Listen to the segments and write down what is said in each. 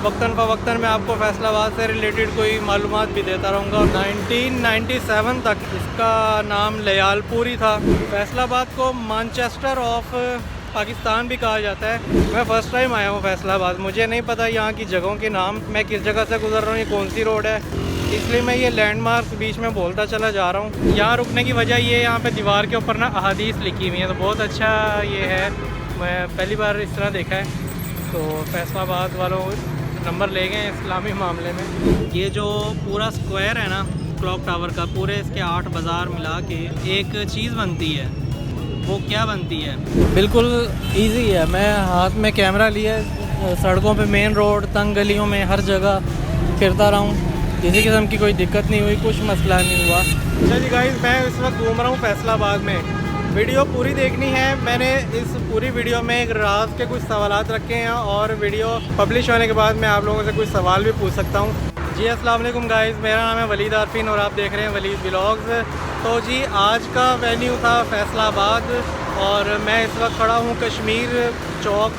वक्तन फ़वक्तन मैं आपको फैसलाबाद से रिलेटेड कोई मालूमात भी देता रहूँगा। 1997 तक इसका नाम लयालपुर ही था। फैसलाबाद को मैनचेस्टर ऑफ पाकिस्तान भी कहा जाता है। मैं फ़र्स्ट टाइम आया हूँ फैसलाबाद, मुझे नहीं पता यहाँ की जगहों के नाम, मैं किस जगह से गुजर रहा हूँ, ये कौन सी रोड है, इसलिए मैं ये लैंडमार्क्स बीच में बोलता चला जा रहा हूँ। यहाँ रुकने की वजह ये, यहाँ पे दीवार के ऊपर ना अहादीस लिखी हुई है, तो बहुत अच्छा ये है, मैं पहली बार इस तरह देखा है। तो फैसलाबाद वालों नंबर ले गए इस्लामी मामले में। ये जो पूरा स्क्वायर है ना क्लॉक टावर का, पूरे इसके 8 बाज़ार मिला के एक चीज़ बनती है। वो क्या बनती है? बिल्कुल इजी है। मैं हाथ में कैमरा लिए सड़कों पे, मेन रोड, तंग गलियों में, हर जगह फिरता रहा हूँ, किसी किस्म की कोई दिक्कत नहीं हुई, कुछ मसला नहीं हुआ। अच्छा जी गाइस, मैं इस वक्त घूम रहा हूँ फैसलाबाद में। वीडियो पूरी देखनी है। मैंने इस पूरी वीडियो में एक राज के कुछ सवालात रखे हैं और वीडियो पब्लिश होने के बाद मैं आप लोगों से कुछ सवाल भी पूछ सकता हूँ। जी अस्सलाम वालेकुम गाइस, मेरा नाम है वलीद आरफीन और आप देख रहे हैं वलीद व्लॉग्स। तो जी आज का वेन्यू था फैसलाबाद और मैं इस वक्त खड़ा हूँ कश्मीर चौक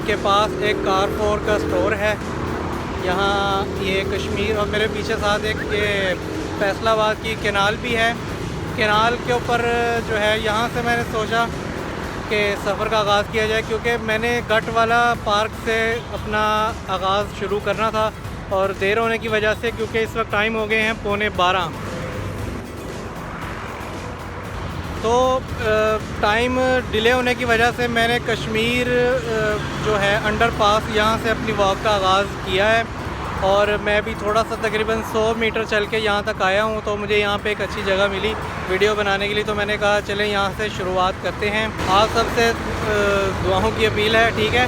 के पास। एक कारफोर का स्टोर है यहाँ, ये कश्मीर, और मेरे पीछे साथ एक ये फैसलाबाद की कैनाल भी है। कैनाल के ऊपर जो है, यहाँ से मैंने सोचा कि सफ़र का आगाज़ किया जाए, क्योंकि मैंने गट वाला पार्क से अपना आगाज़ शुरू करना था और देर होने की वजह से, क्योंकि इस वक्त टाइम हो गए हैं 11:15, तो टाइम डिले होने की वजह से मैंने कश्मीर जो है अंडरपास, यहाँ से अपनी वॉक का आगाज़ किया है। और मैं भी थोड़ा सा तकरीबन 100 मीटर चल के यहाँ तक आया हूँ, तो मुझे यहाँ पे एक अच्छी जगह मिली वीडियो बनाने के लिए, तो मैंने कहा चलें यहाँ से शुरुआत करते हैं। आप सबसे दुआओं की अपील है, ठीक है।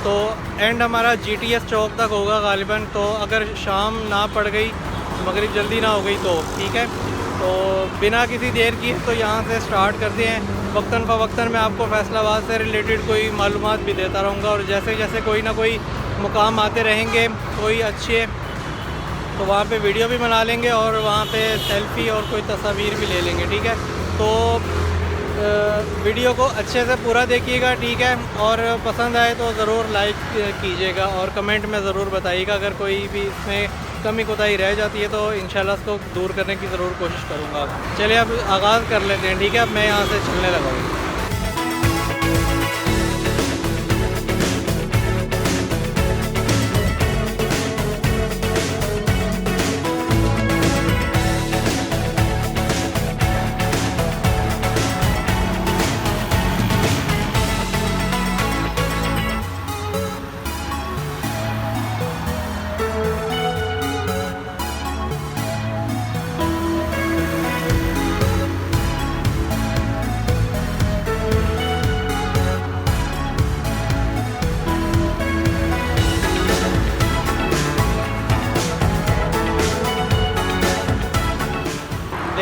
तो एंड हमारा GTS चौक तक होगा गालिबन, तो अगर शाम ना पड़ गई, मगरिब जल्दी ना हो गई तो ठीक है। तो बिना किसी देर की तो यहाँ से स्टार्ट करते हैं। वक्तन फ़वक्तन मैं आपको फैसलाबाद से रिलेटेड कोई मालूमात भी देता रहूँगा और जैसे जैसे कोई ना कोई मुकाम आते रहेंगे कोई अच्छे, तो वहाँ पे वीडियो भी बना लेंगे और वहाँ पे सेल्फ़ी और कोई तस्वीर भी ले लेंगे, ठीक है। तो वीडियो को अच्छे से पूरा देखिएगा, ठीक है, और पसंद आए तो ज़रूर लाइक कीजिएगा और कमेंट में ज़रूर बताइएगा। अगर कोई भी इसमें कमी कोताही रह जाती है तो इंशाल्लाह इसको दूर करने की ज़रूर कोशिश करूँगा। चलिए अब आगाज़ कर लेते हैं, ठीक है। अब मैं यहाँ से चलने लगा हूँ।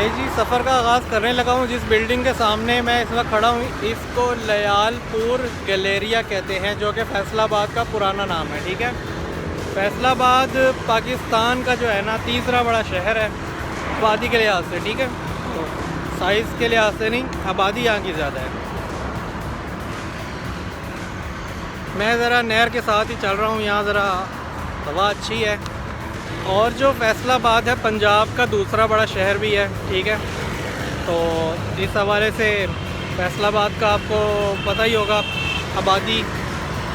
जी सफ़र का आगाज़ करने लगा हूँ। जिस बिल्डिंग के सामने मैं इस वक्त खड़ा हूँ इसको लयालपुर गैलेरिया कहते हैं, जो कि फैसलाबाद का पुराना नाम है, ठीक है। फैसलाबाद पाकिस्तान का जो है ना तीसरा बड़ा शहर है आबादी के लिहाज से, ठीक है। तो साइज़ के लिहाज से नहीं, आबादी यहाँ की ज़्यादा है। मैं ज़रा नहर के साथ ही चल रहा हूँ, यहाँ ज़रा हवा अच्छी है। और जो फैसलाबाद है पंजाब का दूसरा बड़ा शहर भी है, ठीक है। तो इस हवाले से फैसलाबाद का आपको पता ही होगा आबादी,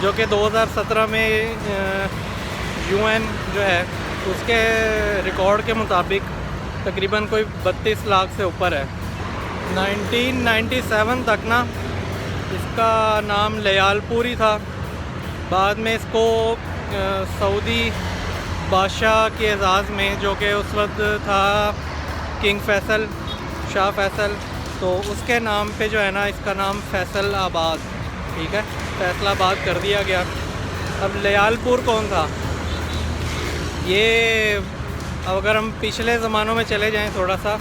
जो कि 2017 में UN जो है उसके रिकॉर्ड के मुताबिक तकरीबन कोई 32 लाख से ऊपर है। 1997 तक ना इसका नाम लयालपुर ही था। बाद में इसको सऊदी बादशाह के एजाज़ में, जो कि उस वक्त था किंग फैसल, शाह फैसल, तो उसके नाम पे जो है ना इसका नाम फैसलाबाद, ठीक है, फैसलाबाद कर दिया गया। अब लयालपुर कौन था ये, अगर हम पिछले ज़मानों में चले जाएं थोड़ा सा,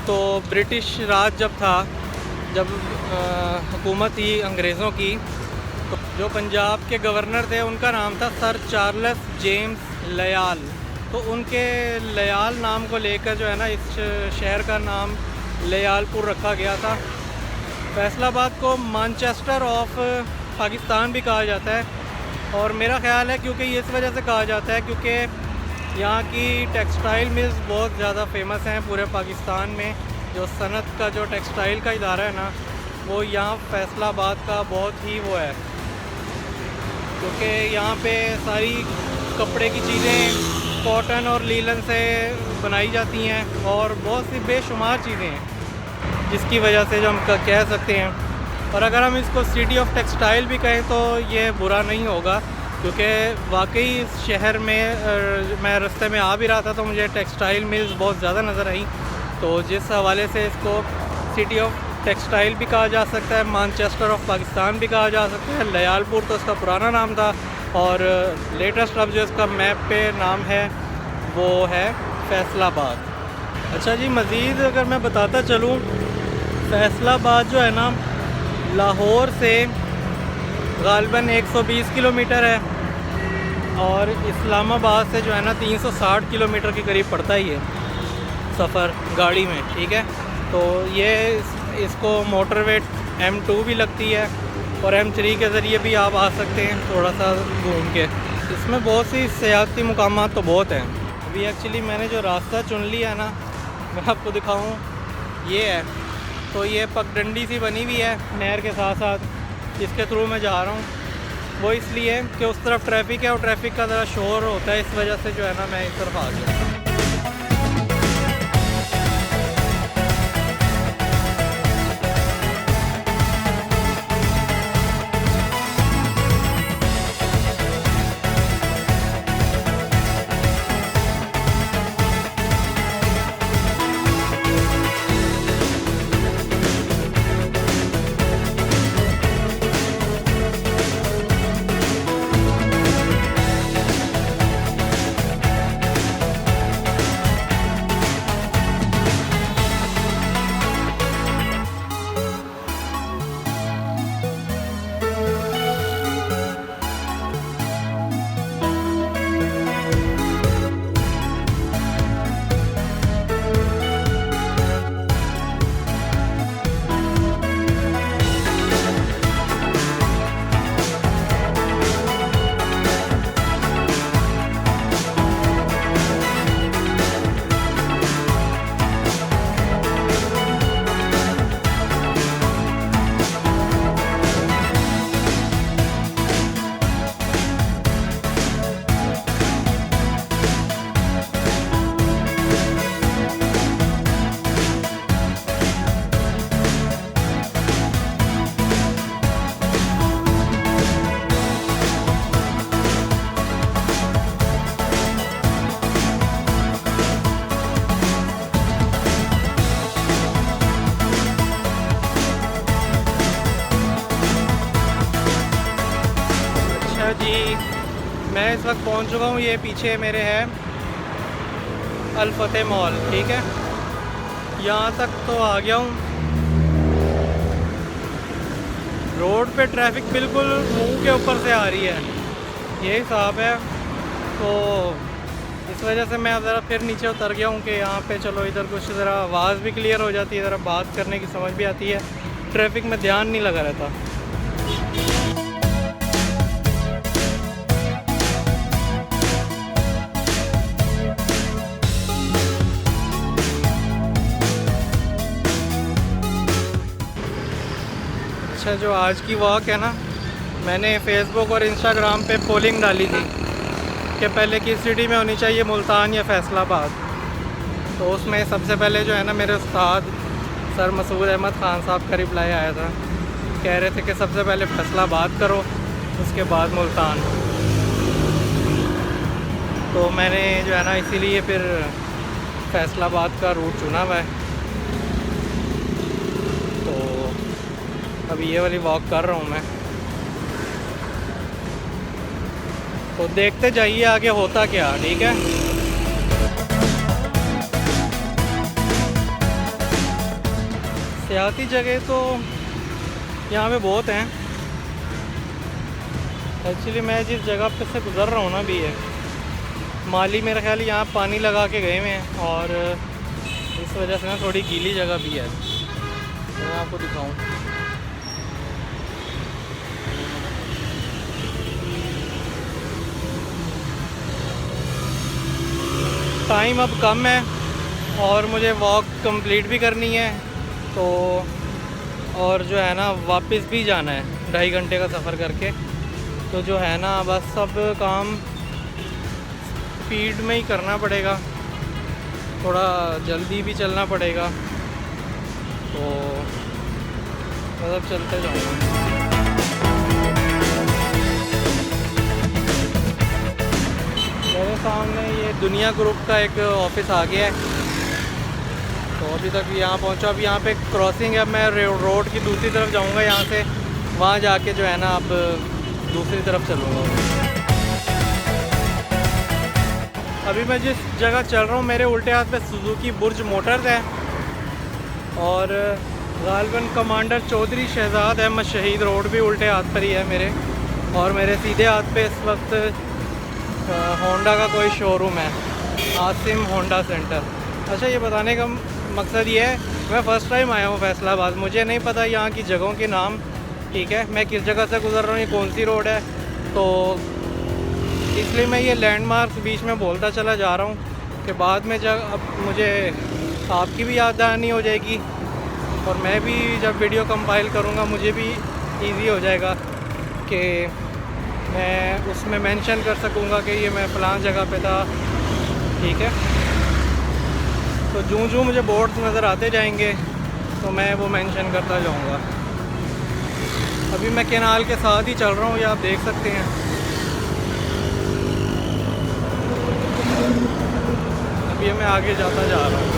तो ब्रिटिश राज जब था, जब हुकूमत थी अंग्रेज़ों की, तो जो पंजाब के गवर्नर थे उनका नाम था सर चार्ल्स जेम्स लयाल। तो उनके लयाल नाम को लेकर जो है ना इस शहर का नाम लयालपुर रखा गया था। फैसलाबाद को मैनचेस्टर ऑफ पाकिस्तान भी कहा जाता है, और मेरा ख़्याल है क्योंकि ये इस वजह से कहा जाता है क्योंकि यहाँ की टेक्सटाइल मिल्स बहुत ज़्यादा फेमस हैं पूरे पाकिस्तान में। जो सनत का जो टेक्सटाइल का इदारा है ना, वो यहाँ फैसलाबाद का बहुत ही वो है, क्योंकि यहाँ पे सारी कपड़े की चीज़ें कॉटन और लीलन से बनाई जाती हैं, और बहुत सी बेशुमार चीज़ें हैं जिसकी वजह से जो हम कह सकते हैं। और अगर हम इसको सिटी ऑफ टेक्सटाइल भी कहें तो ये बुरा नहीं होगा, क्योंकि वाकई इस शहर में मैं रास्ते में आ भी रहा था तो मुझे टेक्सटाइल मिल्स बहुत ज़्यादा नज़र आई। तो जिस हवाले से इसको सिटी ऑफ टेक्सटाइल भी कहा जा सकता है, मैनचेस्टर ऑफ पाकिस्तान भी कहा जा सकता है। लयालपुर तो इसका पुराना नाम था, और लेटेस्ट अब जो इसका मैप पे नाम है वो है फैसलाबाद। अच्छा जी, मज़ीद अगर मैं बताता चलूँ, फैसलाबाद जो है ना लाहौर से ग़ालिबन 120 किलोमीटर है, और इस्लामाबाद से जो है ना 360 किलोमीटर के करीब पड़ता ही है सफ़र गाड़ी में, ठीक है। तो ये इसको मोटरवे M2 भी लगती है, और M3 के ज़रिए भी आप आ सकते हैं थोड़ा सा घूम के। इसमें बहुत सी सियाहती मुकामात तो बहुत हैं। अभी एक्चुअली मैंने जो रास्ता चुन लिया है ना, मैं आपको दिखाऊं, ये है। तो ये पगडंडी सी बनी हुई है नहर के साथ साथ, जिसके थ्रू मैं जा रहा हूँ। वो इसलिए कि उस तरफ ट्रैफिक है और ट्रैफिक का ज़रा शोर होता है, इस वजह से जो है ना मैं इस तरफ आ गया। जी, मैं इस वक्त पहुंच चुका हूँ। ये पीछे मेरे है अल फतेह मॉल, ठीक है। यहाँ तक तो आ गया हूँ। रोड पे ट्रैफिक बिल्कुल मुंह के ऊपर से आ रही है, ये हिसाब है। तो इस वजह से मैं ज़रा फिर नीचे उतर गया हूँ कि यहाँ पे चलो इधर कुछ ज़रा आवाज़ भी क्लियर हो जाती है, ज़रा बात करने की समझ भी आती है, ट्रैफिक में ध्यान नहीं लगा रहता। अच्छा, जो आज की वॉक है ना, मैंने फेसबुक और इंस्टाग्राम पे पोलिंग डाली थी कि पहले किस सिटी में होनी चाहिए, मुल्तान या फैसलाबाद। तो उसमें सबसे पहले जो है ना मेरे उस्ताद सर मसूद अहमद ख़ान साहब का रिप्लाई आया था, कह रहे थे कि सबसे पहले फैसलाबाद करो, उसके बाद मुल्तान। तो मैंने जो है ना इसीलिए फिर फैसलाबाद का रूट चुना हुआ है। अभी ये वाली वॉक कर रहा हूँ मैं, तो देखते जाइए आगे होता क्या, ठीक है। सियाती जगह तो यहाँ पे बहुत हैं। एक्चुअली मैं जिस जगह पे से गुज़र रहा हूँ ना भी है माली, मेरा ख्याल यहाँ पानी लगा के गए हुए हैं, और इस वजह से ना थोड़ी गीली जगह भी है। मैं आपको दिखाऊँ, टाइम अब कम है और मुझे वॉक कंप्लीट भी करनी है, तो और जो है ना वापस भी जाना है 2.5 घंटे का सफ़र करके। तो जो है ना बस सब काम स्पीड में ही करना पड़ेगा, थोड़ा जल्दी भी चलना पड़ेगा, तो मतलब चलते जाऊँगा। मेरे सामने ये दुनिया ग्रुप का एक ऑफिस आ गया है, तो अभी तक यहाँ पहुँचा। अब यहाँ पे क्रॉसिंग है, मैं रोड की दूसरी तरफ जाऊँगा यहाँ से, वहाँ जाके जो है ना अब दूसरी तरफ चलूँगा। अभी मैं जिस जगह चल रहा हूँ मेरे उल्टे हाथ पे सुजुकी बुर्ज मोटर्स है और गालबन कमांडर चौधरी शहजाद अहमद शहीद रोड भी उल्टे हाथ पर ही है मेरे, और मेरे सीधे हाथ पे इस वक्त होंडा का कोई शोरूम है, आसिम होंडा सेंटर। अच्छा, ये बताने का मकसद ये है, मैं फ़र्स्ट टाइम आया हूँ फैसलाबाद, मुझे नहीं पता यहाँ की जगहों के नाम, ठीक है, मैं किस जगह से गुज़र रहा हूँ, ये कौन सी रोड है, तो इसलिए मैं ये लैंडमार्क्स बीच में बोलता चला जा रहा हूँ कि बाद में जब अब मुझे आपकी भी याद दहानी हो जाएगी और मैं भी जब वीडियो कंपाइल करूँगा मुझे भी इजी हो जाएगा कि मैं उसमें मेंशन कर सकूँगा कि ये मैं फ़लाँ जगह पे था, ठीक है। तो जूँ मुझे बोर्ड्स नज़र आते जाएंगे तो मैं वो मेंशन करता जाऊँगा। अभी मैं कैनाल के साथ ही चल रहा हूँ, ये आप देख सकते हैं। अभी मैं आगे जाता जा रहा हूँ।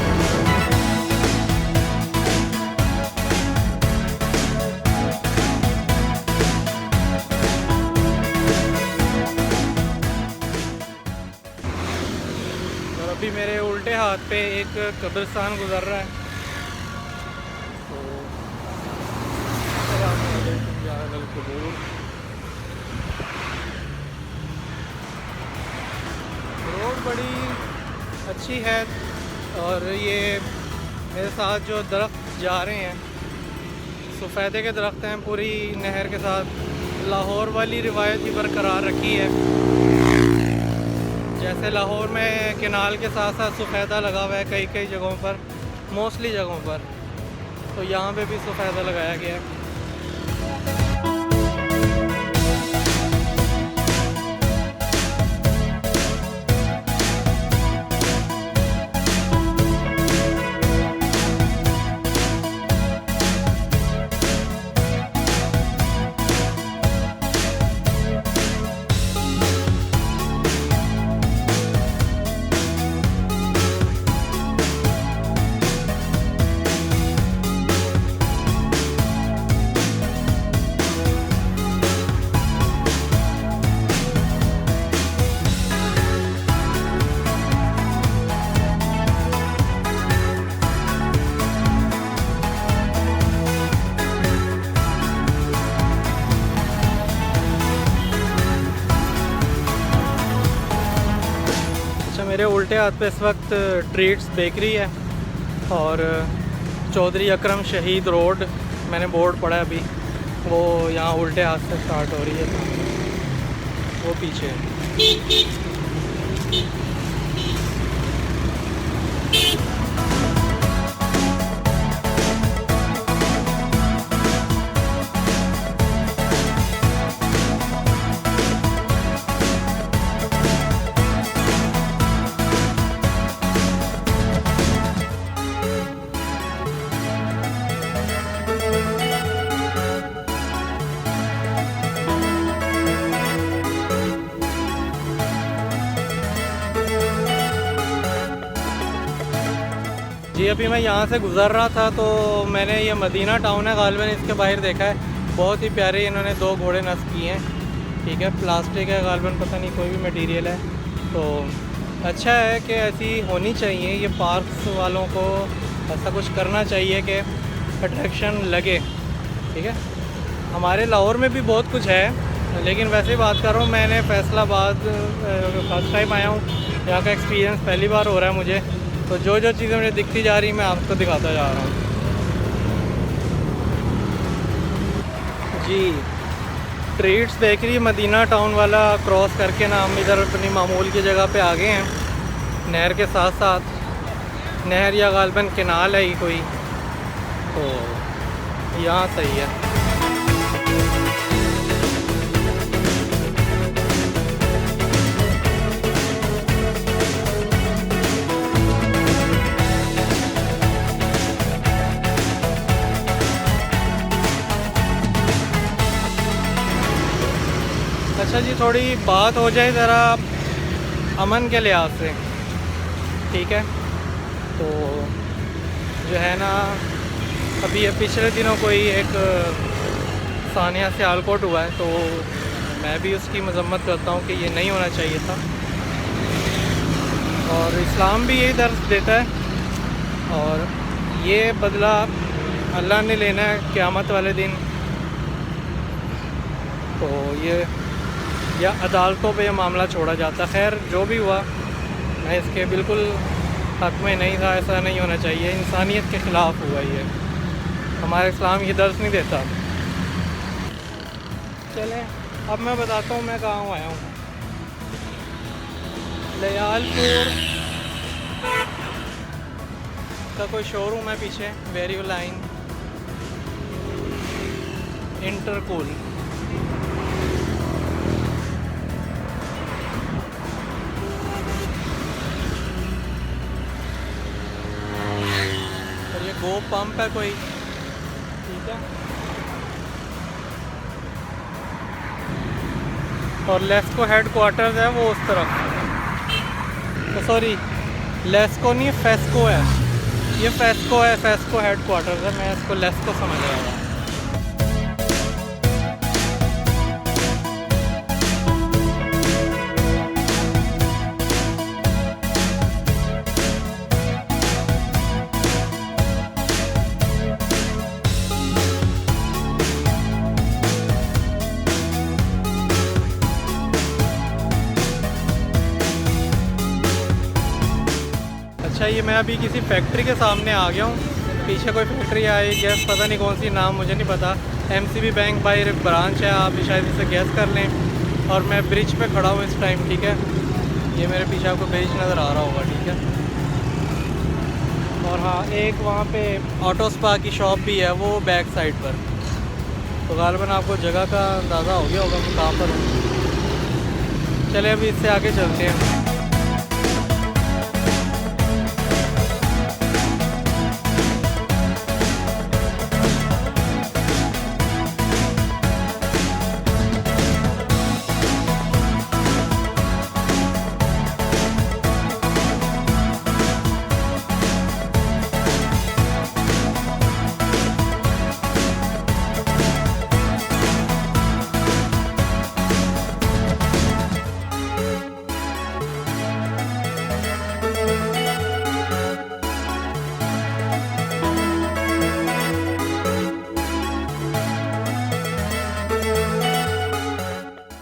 अभी मेरे उल्टे हाथ पे एक कब्रिस्तान गुजर रहा है, तो रोड बड़ी अच्छी है और ये मेरे साथ जो दरख्त जा रहे हैं सफ़ेदे के दरख्त हैं, पूरी नहर के साथ लाहौर वाली रिवायत ही बरकरार रखी है। जैसे लाहौर में कैनाल के साथ साथ सफ़ेदा लगा हुआ है कई जगहों पर, मोस्टली जगहों पर, तो यहाँ पे भी सफ़ेदा लगाया गया है। मेरे उल्टे हाथ पे इस वक्त ट्रीट्स बेकरी है और चौधरी अकरम शहीद रोड मैंने बोर्ड पढ़ा अभी, वो यहाँ उल्टे हाथ से स्टार्ट हो रही है, वो पीछे है। जी अभी मैं यहाँ से गुज़र रहा था तो मैंने ये मदीना टाउन है गालिबन, इसके बाहर देखा है, बहुत ही प्यारे इन्होंने 2 घोड़े नस्ब किए हैं, ठीक है, प्लास्टिक है गालिबन, पता नहीं कोई भी मटेरियल है, तो अच्छा है कि ऐसी होनी चाहिए। ये पार्क्स वालों को ऐसा कुछ करना चाहिए कि अट्रैक्शन लगे, ठीक है। हमारे लाहौर में भी बहुत कुछ है, लेकिन वैसे ही बात कर रहा हूँ, मैंने फैसलाबाद फर्स्ट टाइम आया हूँ, यहाँ का एक्सपीरियंस पहली बार हो रहा है मुझे, तो जो चीज़ें मुझे दिखती जा रही मैं आपको दिखाता जा रहा हूँ। जी ट्रीट्स बेकरी मदीना टाउन वाला क्रॉस करके ना हम इधर अपनी मामूल की जगह पे आ गए हैं नहर के साथ साथ, नहर या गालबन केनाल है ही कोई, तो यहाँ सही है। अच्छा जी, थोड़ी बात हो जाए ज़रा अमन के लिहाज से, ठीक है। तो जो है ना, अभी पिछले दिनों कोई एक सानिया सियालकोट हुआ है, तो मैं भी उसकी मजम्मत करता हूँ कि ये नहीं होना चाहिए था, और इस्लाम भी यही दर्ज देता है, और ये बदला अल्लाह ने लेना है क़यामत वाले दिन। तो ये या अदालतों पे ये मामला छोड़ा जाता। खैर जो भी हुआ, मैं इसके बिल्कुल हक़ में नहीं था, ऐसा नहीं होना चाहिए, इंसानियत के ख़िलाफ़ हुआ ये, हमारा इस्लाम ये दर्ज नहीं देता। चलें अब मैं बताता हूँ मैं कहाँ आया हूँ। लयालपुर का कोई शोरूम है पीछे, वेरियो लाइन इंटरकूल। और ये गो पंप है कोई, ठीक है। और लेस्को हेड क्वार्टर्स है वो उस तरफ, तो सॉरी लेस्को नहीं फेस्को है, ये फेस्को है, फेस्को हेड क्वार्टर्स है, मैं इसको लेस्को समझ रहा था। अच्छा, ये मैं अभी किसी फैक्ट्री के सामने आ गया हूँ। पीछे कोई फैक्ट्री आई गैस, पता नहीं कौन सी, नाम मुझे नहीं पता। एमसीबी बैंक बाई ब्रांच है, आप शायद इसे गैस कर लें। और मैं ब्रिज पे खड़ा हूँ इस टाइम, ठीक है। ये मेरे पीछे आपको ब्रिज नज़र आ रहा होगा, ठीक है। और हाँ, एक वहाँ पे ऑटो स्पा की शॉप भी है, वो बैक साइड पर। तो गालिबन आपको जगह का अंदाज़ा हो गया होगा मैं कहाँ पर हूँ। चले अभी इससे आगे चलते हैं।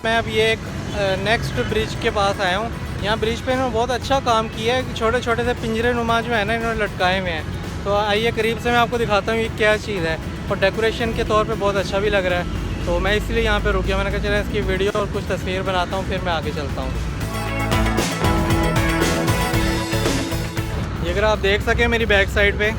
मैं अब ये एक नेक्स्ट ब्रिज के पास आया हूँ। यहाँ ब्रिज पे इन्होंने बहुत अच्छा काम किया है, छोटे छोटे से पिंजरे नुमा जो है ना इन्होंने लटकाए हुए हैं। तो आइए करीब से मैं आपको दिखाता हूँ ये क्या चीज़ है, और डेकोरेशन के तौर पे बहुत अच्छा भी लग रहा है। तो मैं इसलिए यहाँ पे रुक गया, मैंने कहा चला इसकी वीडियो और कुछ तस्वीर बनाता हूँ, फिर मैं आगे चलता हूँ। ये अगर आप देख सकें मेरी बैक साइड पे,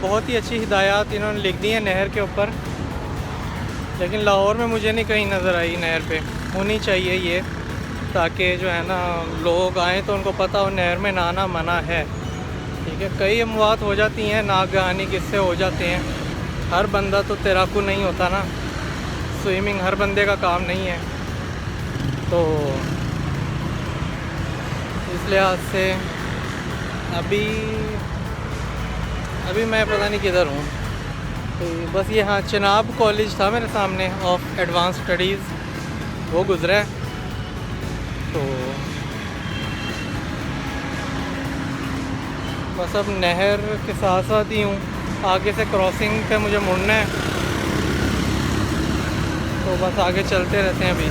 बहुत ही अच्छी हिदायत इन्होंने लिख दी है नहर के ऊपर, लेकिन लाहौर में मुझे नहीं कहीं नज़र आई। नहर पे होनी चाहिए ये, ताकि जो है ना लोग आएँ तो उनको पता हो नहर में नहाना मना है, ठीक है। कई अमवात हो जाती हैं, नागहानी किस्से हो जाते हैं। हर बंदा तो तैराकू नहीं होता ना, स्विमिंग हर बंदे का काम नहीं है। तो इस लिहाज से अभी मैं पता नहीं किधर हूँ, तो बस ये हाँ चिनाब कॉलेज था मेरे सामने ऑफ एडवांस स्टडीज़, वो गुज़रा है। तो बस अब नहर के साथ साथ ही हूँ, आगे से क्रॉसिंग पे मुझे मुड़ना है, तो बस आगे चलते रहते हैं अभी।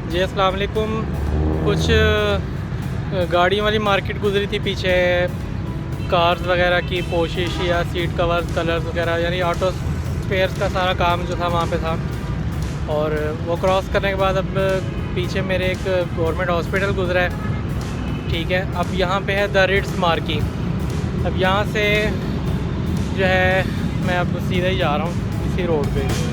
जी अस्सलाम वालेकुम। कुछ गाड़ियों वाली मार्केट गुजरी थी पीछे, कार्स वगैरह की पोशिश या सीट कवर्स कलर्स वगैरह, यानी ऑटो स्पेयर्स का सारा काम जो था वहाँ पे था। और वो क्रॉस करने के बाद अब पीछे मेरे एक गवर्नमेंट हॉस्पिटल गुजरा है, ठीक है। अब यहाँ पे है द रिट्स मार्किंग। अब यहाँ से जो है मैं अब सीधा ही जा रहा हूँ इसी रोड पे।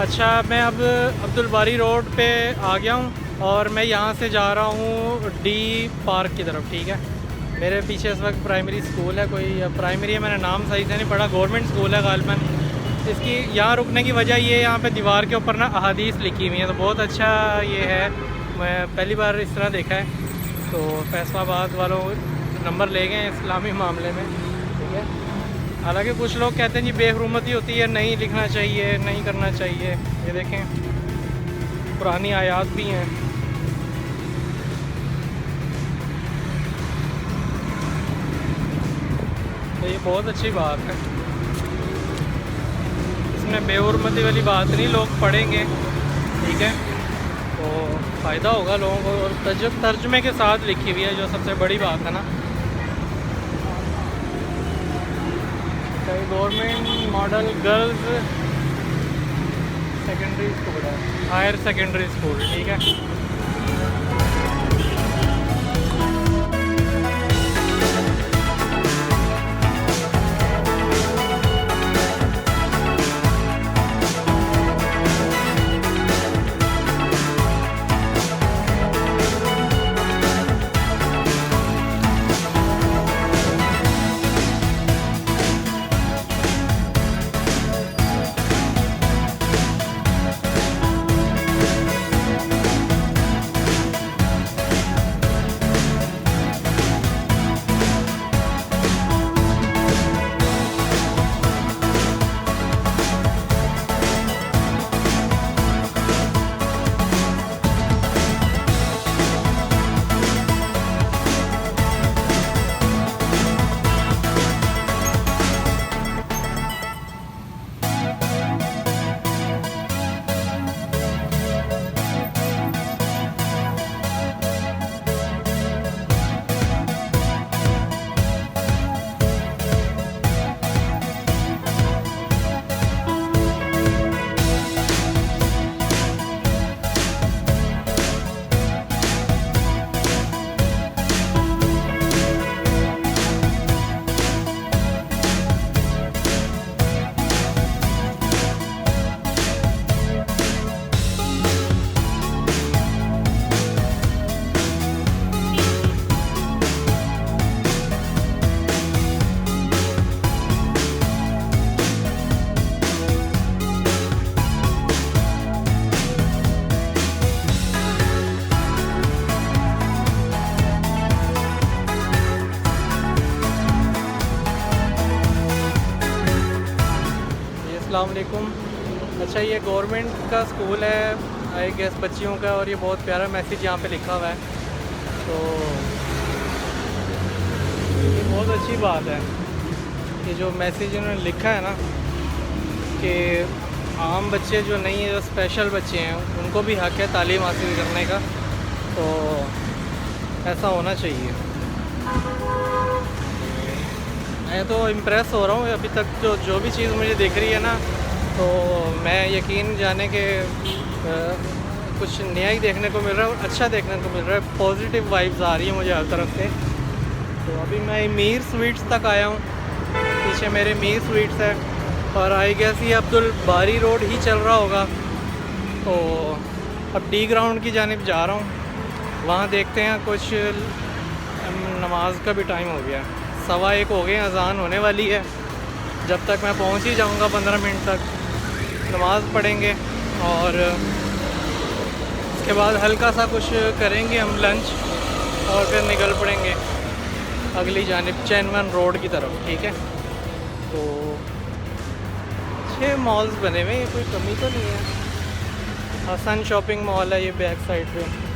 अच्छा, मैं अब अब्दुल बारी रोड पे आ गया हूँ और मैं यहाँ से जा रहा हूँ डी पार्क की तरफ, ठीक है। मेरे पीछे इस वक्त प्राइमरी स्कूल है, कोई प्राइमरी है, मैंने नाम सही से नहीं पढ़ा, गवर्नमेंट स्कूल है गालिबन। इसकी यहाँ रुकने की वजह ये है, यहाँ पे दीवार के ऊपर ना अहादीस लिखी हुई है, तो बहुत अच्छा ये है। मैं पहली बार इस तरह देखा है। तो फैसलाबाद वालों नंबर ले गए इस्लामी मामले में, ठीक है। हालांकि कुछ लोग कहते हैं जी बेहरुमती होती है, नहीं लिखना चाहिए, नहीं करना चाहिए। ये देखें पुरानी आयात भी हैं। तो ये बहुत अच्छी बात है, इसमें बेहरुमती वाली बात नहीं, लोग पढ़ेंगे, ठीक है, तो फ़ायदा होगा लोगों को। और तर्जुमे के साथ लिखी हुई है, जो सबसे बड़ी बात है ना। Government model girls secondary school है, हायर सेकेंडरी स्कूल, ठीक है। अस्सलाम वालेकुम। अच्छा, ये गवर्नमेंट का स्कूल है आई गेस बच्चियों का, और ये बहुत प्यारा मैसेज यहाँ पे लिखा हुआ है, तो ये बहुत अच्छी बात है कि जो मैसेज उन्होंने लिखा है ना कि आम बच्चे जो नहीं है, जो स्पेशल बच्चे हैं, उनको भी हक़ है तालीम हासिल करने का, तो ऐसा होना चाहिए। मैं तो इम्प्रेस हो रहा हूँ अभी तक, जो भी चीज़ मुझे दिख रही है ना, तो मैं यकीन जाने के कुछ नया ही देखने को मिल रहा है, अच्छा देखने को मिल रहा है, पॉजिटिव वाइब्स आ रही है मुझे हर तरफ से। तो अभी मैं मीर स्वीट्स तक आया हूँ, पीछे मेरे मीर स्वीट्स है, और आई गेस ये अब्दुल बारी रोड ही चल रहा होगा। तो अब डी ग्राउंड की जानिब जा रहा हूँ, वहाँ देखते हैं कुछ, नमाज का भी टाइम हो गया, 1:15 हो गए, अजान होने वाली है। जब तक मैं पहुँच ही जाऊँगा 15 मिनट तक, नमाज़ पढ़ेंगे और उसके बाद हल्का सा कुछ करेंगे हम लंच, और फिर निकल पड़ेंगे अगली जानिब चैनवन रोड की तरफ। ठीक है, तो 6 मॉल्स बने हुए, ये कोई कमी तो नहीं है। हसन शॉपिंग मॉल है ये बैक साइड पे।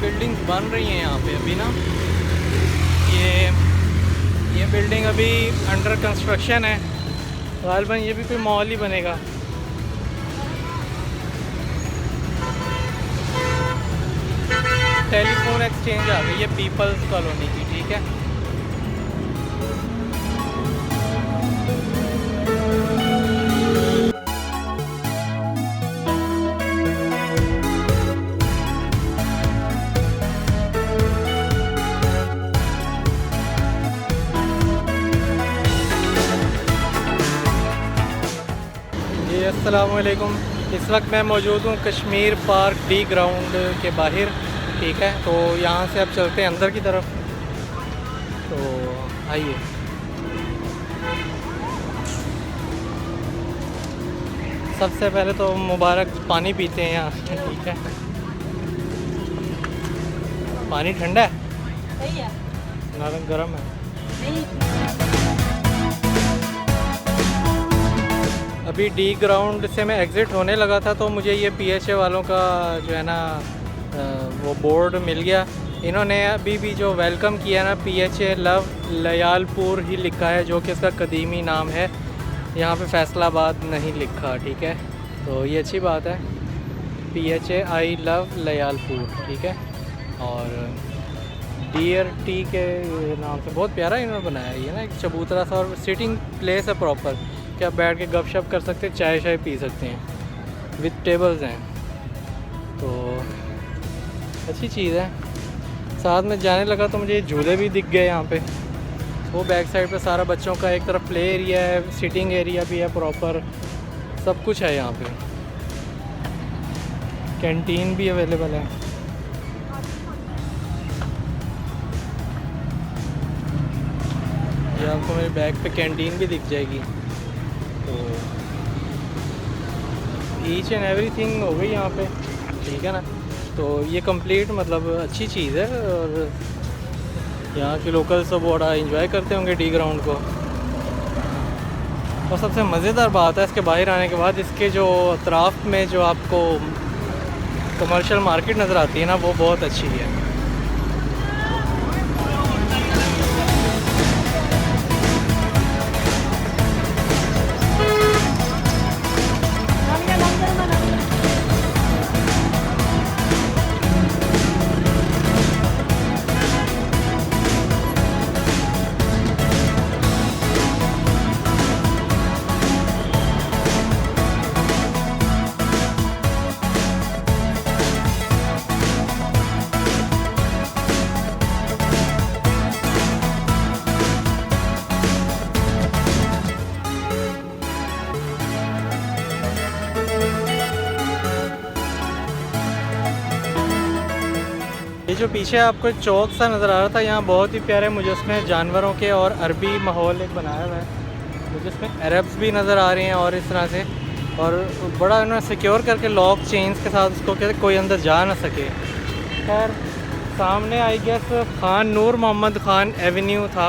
बिल्डिंग्स बन रही हैं यहाँ पे अभी ना, ये बिल्डिंग अभी अंडर कंस्ट्रक्शन है, गालिबन ये भी कोई मॉल ही बनेगा। टेलीफोन एक्सचेंज आ गई है पीपल्स कॉलोनी की। ठीक है, अस्सलामुअलैकुम। इस वक्त मैं मौजूद हूँ कश्मीर पार्क डी ग्राउंड के बाहर। ठीक है, तो यहाँ से अब चलते हैं अंदर की तरफ, तो आइए। सबसे पहले तो मुबारक पानी पीते हैं यहाँ से। ठीक है, पानी ठंडा है, नरम गर्म है। अभी डी ग्राउंड से मैं एग्ज़िट होने लगा था, तो मुझे ये PHA वालों का जो है ना वो बोर्ड मिल गया। इन्होंने अभी भी जो वेलकम किया ना, PHA लव लयालपुर ही लिखा है, जो कि इसका कदीमी नाम है। यहाँ पे फैसलाबाद नहीं लिखा। ठीक है, तो ये अच्छी बात है, PHA आई लव लयालपुर। ठीक है, और डियर टी के नाम से बहुत प्यारा इन्होंने बनाया है, ना एक चबूतरा सा, और सिटिंग प्लेस है प्रॉपर, कि आप बैठ के गपशप कर सकते हैं, चाय शाय पी सकते हैं, विद टेबल्स हैं, तो अच्छी चीज़ है। साथ में जाने लगा तो मुझे झूले भी दिख गए यहाँ पे। वो बैक साइड पे सारा बच्चों का एक तरफ प्ले एरिया है, सिटिंग एरिया भी है प्रॉपर, सब कुछ है यहाँ पे। कैंटीन भी अवेलेबल है। ये आपको मेरे बैग पे कैंटीन भी दिख जाएगी। तो ईच एंड एवरीथिंग हो गई यहाँ पे। ठीक है ना, तो ये कंप्लीट मतलब अच्छी चीज़ है, और यहाँ के लोकल्स तो बड़ा एंजॉय करते होंगे डी ग्राउंड को। और सबसे मज़ेदार बात है इसके बाहर आने के बाद, इसके जो अतराफ़ में जो आपको कमर्शियल मार्केट नज़र आती है ना, वो बहुत अच्छी है। ये जो पीछे आपको एक चौक सा नज़र आ रहा था, यहाँ बहुत ही प्यारे मुझे उसमें जानवरों के और अरबी माहौल एक बनाया हुआ है। मुझे इसमें अरब्स भी नज़र आ रहे हैं और इस तरह से, और बड़ा उन्होंने सिक्योर करके लॉक चेन्स के साथ उसको कहते कोई अंदर जा ना सके। खैर सामने आई गेस खान नूर मोहम्मद खान एवेन्यू था,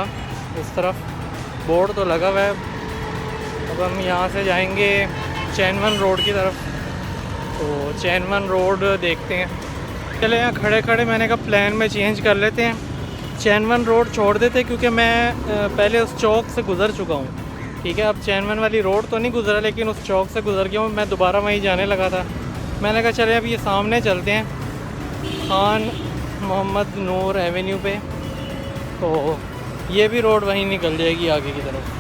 इस तरफ बोर्ड तो लगा हुआ है। अब हम यहाँ से जाएंगे चैनवन रोड की तरफ, तो चैनवन रोड देखते हैं। चले यहाँ खड़े खड़े मैंने कहा प्लान में चेंज कर लेते हैं, चैनवन रोड छोड़ देते हैं, क्योंकि मैं पहले उस चौक से गुज़र चुका हूँ। ठीक है, अब चैनवन वाली रोड तो नहीं गुज़रा, लेकिन उस चौक से गुज़र गया हूँ। मैं दोबारा वहीं जाने लगा था। मैंने कहा चले अब ये सामने चलते हैं खान मोहम्मद नूर एवेन्यू पे, तो ये भी रोड वहीं निकल जाएगी आगे की तरफ।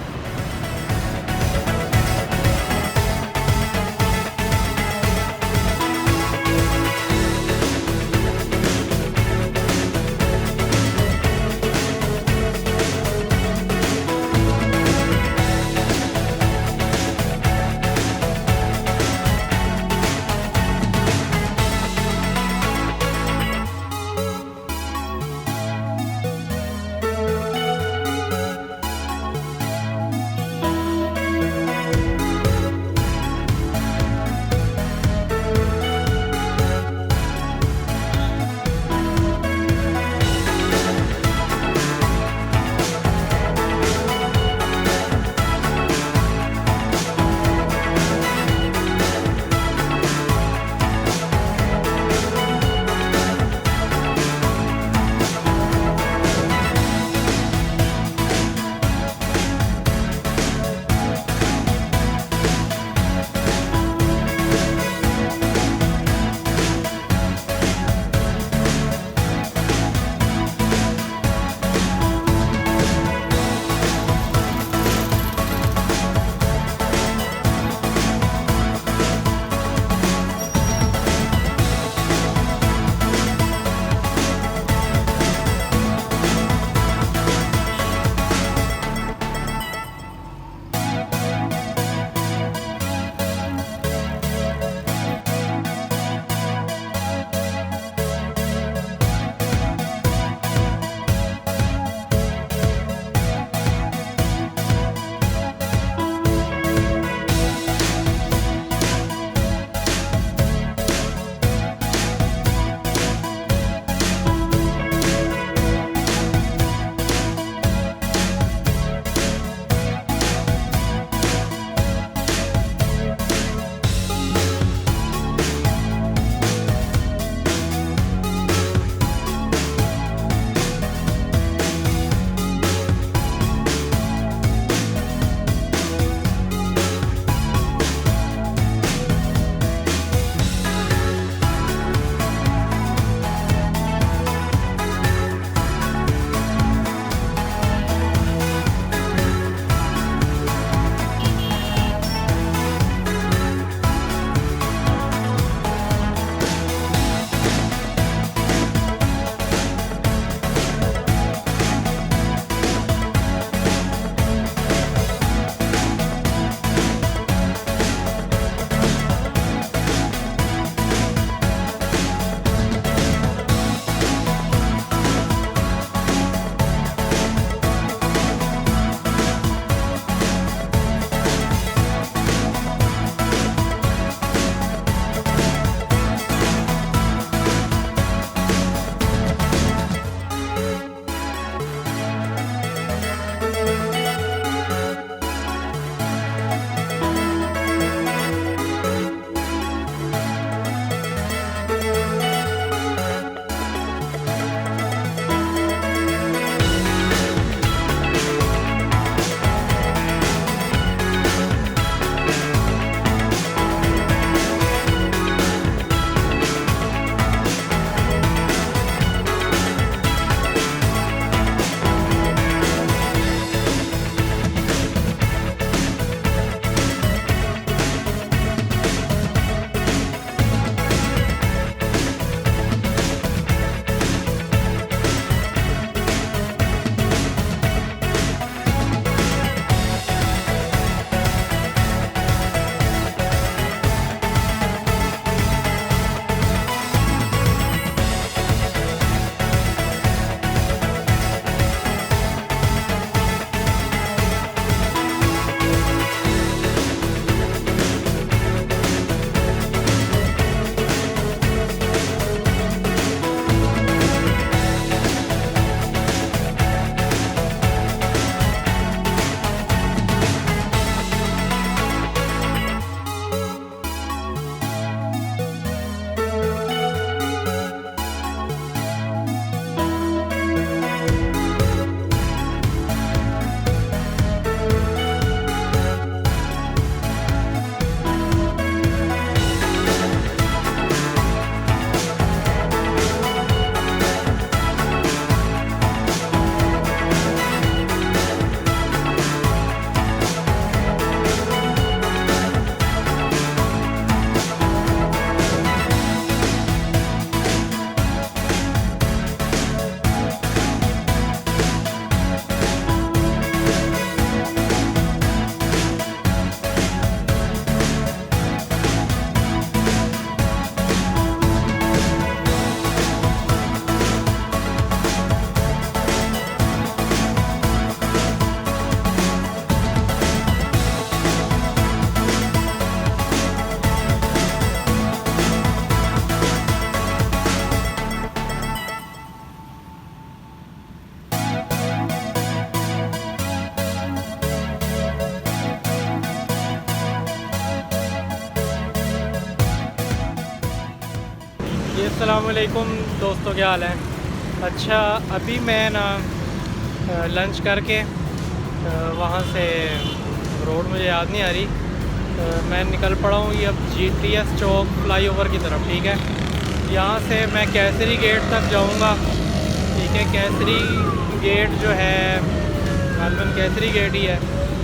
अस्सलाम वालेकुम दोस्तों, क्या हाल है। अच्छा, अभी मैं ना लंच करके वहाँ से रोड मुझे याद नहीं आ रही, मैं निकल पड़ा हूँ ये अब GTS चौक फ्लाईओवर की तरफ। ठीक है, यहाँ से मैं केसरी गेट तक जाऊँगा। ठीक है, केसरी गेट जो है गालिबन केसरी गेट ही है,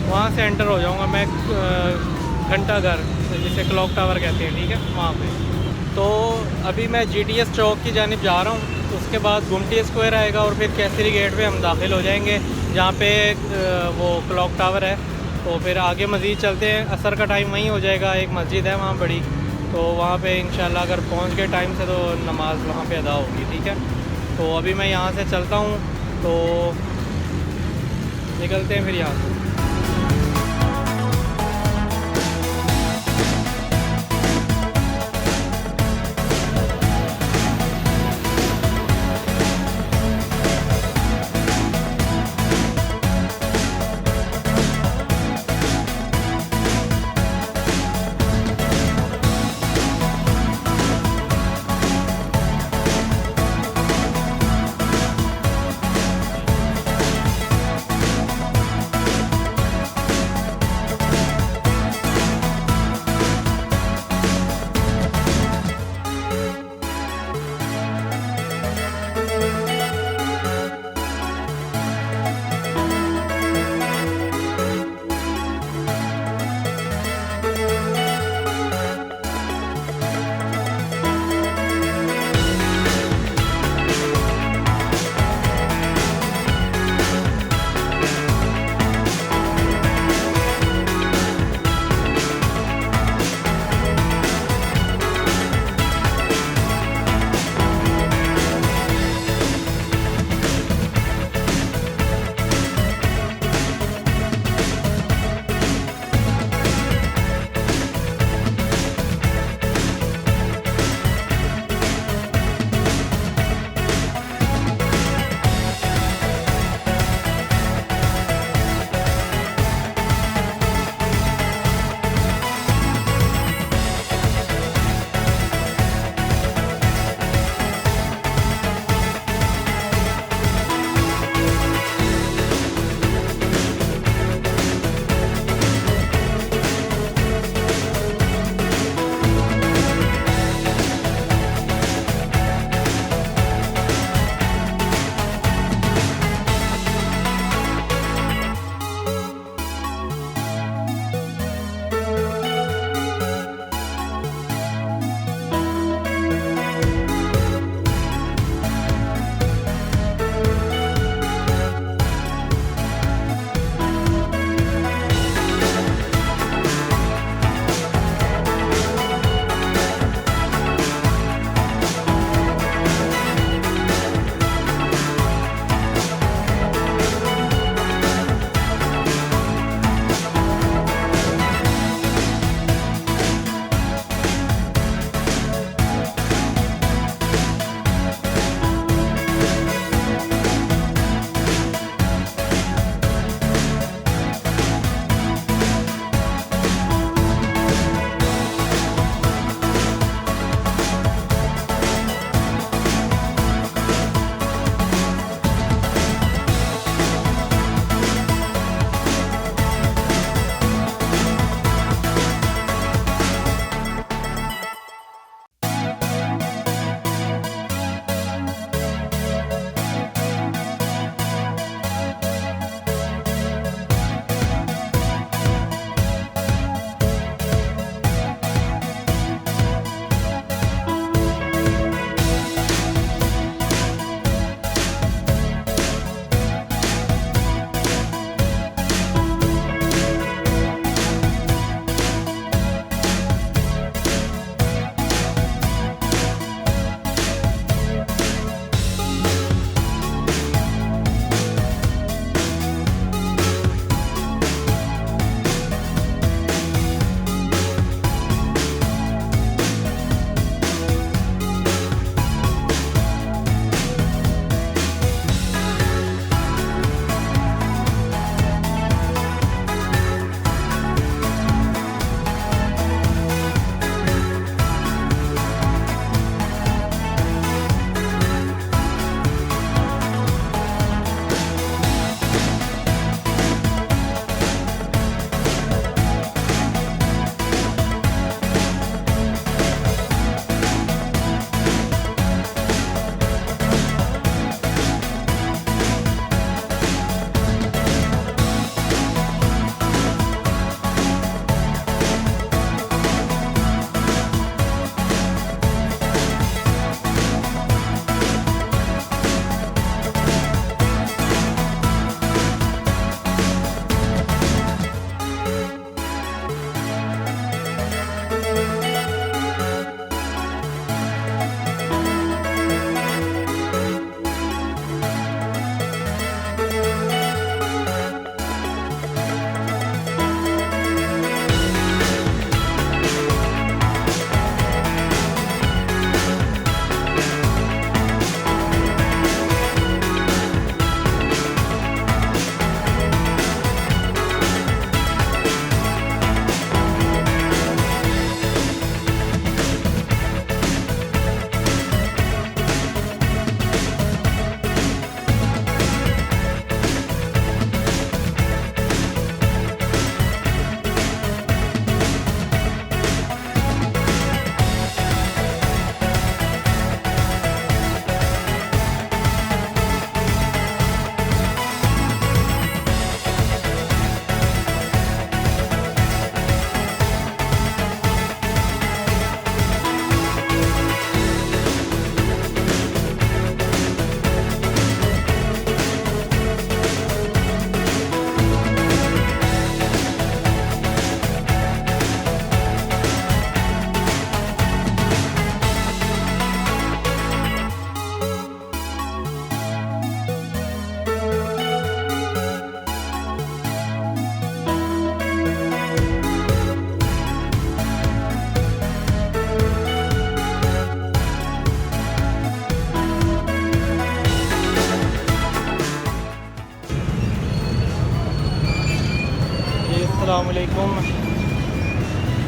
वहाँ से एंटर हो जाऊँगा मैं घंटा घर, जिसे क्लॉक टावर कहते हैं। ठीक है, वहाँ पे तो अभी मैं GTS चौक की जानिब जा रहा हूँ। उसके बाद गुमटी स्क्वायर आएगा और फिर केसरी गेट पे हम दाखिल हो जाएंगे, जहाँ पे वो क्लॉक टावर है। तो फिर आगे मज़ीद चलते हैं, असर का टाइम वहीं हो जाएगा, एक मस्जिद है वहाँ बड़ी, तो वहाँ पे इंशाल्लाह अगर पहुँच गए टाइम से तो नमाज़ वहाँ पे अदा होगी। ठीक है, तो अभी मैं यहाँ से चलता हूँ, तो निकलते हैं फिर यहाँ से।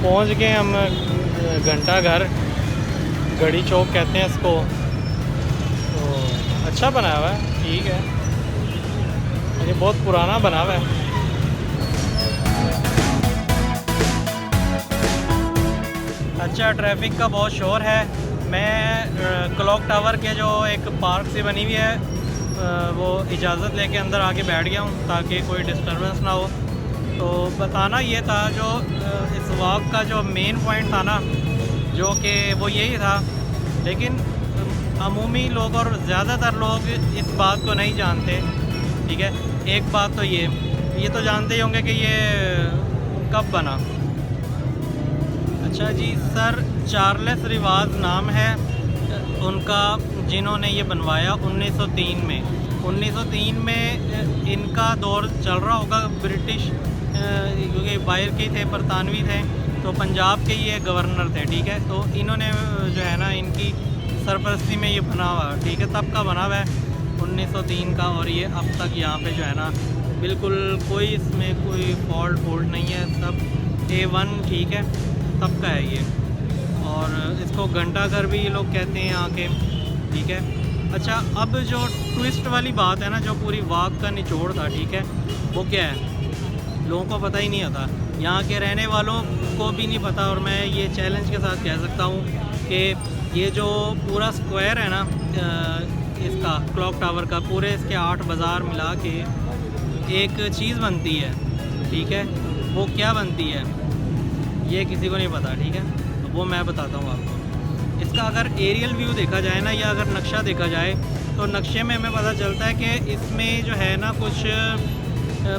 पहुंच गए हम घंटा घर, गढ़ी चौक कहते हैं इसको। तो अच्छा बना हुआ है, ठीक है, ये बहुत पुराना बना हुआ है। अच्छा, ट्रैफिक का बहुत शोर है। मैं क्लॉक टावर के जो एक पार्क से बनी हुई है वो इजाज़त लेके अंदर आके बैठ गया हूँ ताकि कोई डिस्टर्बेंस ना हो। तो बताना ये था, जो इस वॉक का जो मेन पॉइंट था ना, जो कि वो यही था, लेकिन अमूमी लोग और ज़्यादातर लोग इस बात को नहीं जानते। ठीक है, एक बात तो ये तो जानते ही होंगे कि ये कब बना। अच्छा जी, सर चार्ल्स रिवाज नाम है उनका, जिन्होंने ये बनवाया 1903 में। 1903 में इनका दौर चल रहा होगा ब्रिटिश, क्योंकि बाहर के थे, बरतानवी थे, तो पंजाब के ये गवर्नर थे। ठीक है, तो इन्होंने जो है ना, इनकी सरपरस्ती में ये बना हुआ, ठीक है, तब का बना हुआ है 1903 का। और ये अब तक यहाँ पे जो है ना, बिल्कुल कोई इसमें कोई फॉल्ट नहीं है, सब A1 ठीक है, तब का है ये। और इसको घंटा घर भी ये लोग कहते हैं यहाँ के। ठीक है, अच्छा, अब जो ट्विस्ट वाली बात है ना, जो पूरी वॉक का निचोड़ था, ठीक है, वो क्या है, लोगों को पता ही नहीं आता, यहाँ के रहने वालों को भी नहीं पता। और मैं ये चैलेंज के साथ कह सकता हूँ कि ये जो पूरा स्क्वायर है ना इसका क्लॉक टावर का, पूरे इसके 8 बाज़ार मिला के एक चीज़ बनती है। ठीक है, वो क्या बनती है ये किसी को नहीं पता। ठीक है, तो वो मैं बताता हूँ आपको। इसका अगर एरियल व्यू देखा जाए ना, या अगर नक्शा देखा जाए, तो नक्शे में हमें पता चलता है कि इसमें जो है ना, कुछ